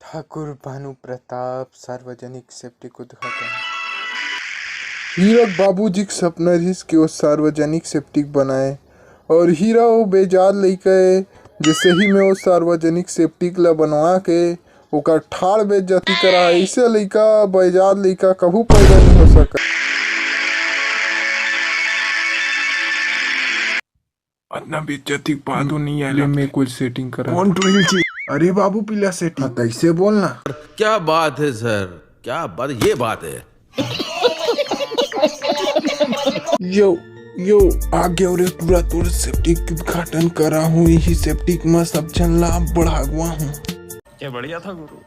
ठाकुर भानु प्रताप सार्वजनिक सेप्टिक उद्घाटन। हीरक बाबूजी के सपना रहिस कि वो सार्वजनिक सेप्टिक बनाए और हीरा वो बेजाद लइका है जैसे ही में वो सार्वजनिक सेप्टिक ला बनवा के ओकर ठाड़ बेइज्जती करा। ऐसे लइका बेजाद लइका कभू पैदा नहीं हो सका। इतना बेइज्जती बातों नहीं आया मैं कुछ सेटिंग करा। कौन ड्रिल चाहिए? अरे बाबू पिला सेटिंग कैसे बोलना। क्या बात है सर, क्या बात, ये बात है। यो यो आगे और पूरा तोर सेप्टिक के उद्घाटन करा हूँ। यही सेप्टिक में सब जन लाभ बढ़ावा हूँ। क्या बढ़िया था गुरु।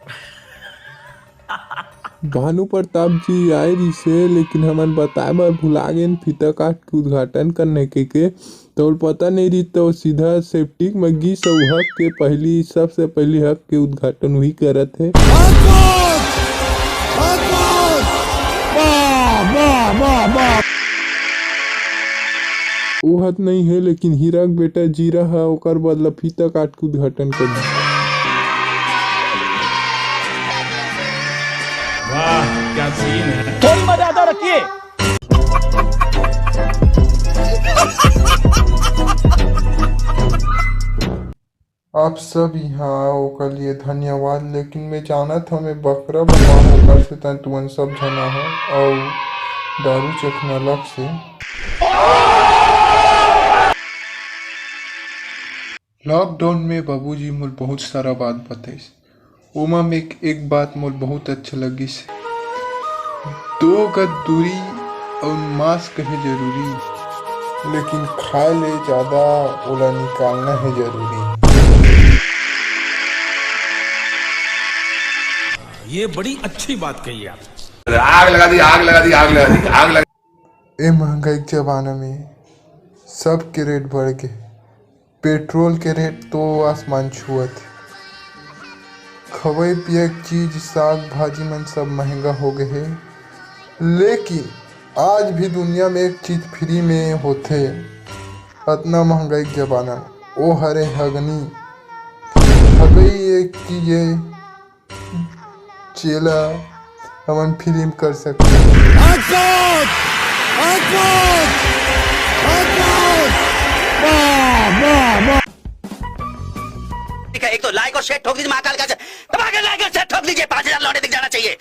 भानु प्रताप जी आए रही से लेकिन हमन बताए बार भुला गए फीता काट के उद्घाटन करने के तो पता नहीं रही तो सीधा सेप्टिक में गी सब हक के पहली सबसे पहली हक के उद्घाटन वही करत है। वो हद नहीं है लेकिन हीरा के बेटा जीरा है ओकर बदला फीता काट के उद्घाटन कर दी। वाह क्या सीन है। थोड़ी मर्यादा रखिए। आप सब यहाँ आओ के लिए धन्यवाद। लेकिन मैं जानत हमें बकरा बनवा होकर से तन तुमन सब जना हो और दारू चखना लग से। लॉकडाउन में बाबूजी मुझे बहुत सारा बात बताइस। ओमा में एक बात मुझे बहुत अच्छा लगी से 2 गज दूरी और मास्क है जरूरी लेकिन खाए ले ज्यादा ओला निकालना है जरूरी। ये बड़ी अच्छी बात कही आप। आग लगा दी, आग लगा दी, आग लगा दी, आग लगा। ए महंगाई के जमाना में सब के रेट बढ़ गए। पेट्रोल के रेट तो आसमान छुअत। खवाई पिए चीज साग भाजी मन सब महंगा हो गए है। लेकिन आज भी दुनिया में एक चीज फ्री में होते। इतना महंगाई के जमाना वो हरे हगनी हगई एक चीज चेला हमन फिल्म कर सकते। एक तो लाइक और शेयर ठोक दीजिए, महाकाल का दबा के लाइक और शेयर ठोक दीजिए। 5000 लौटे दिख जाना चाहिए।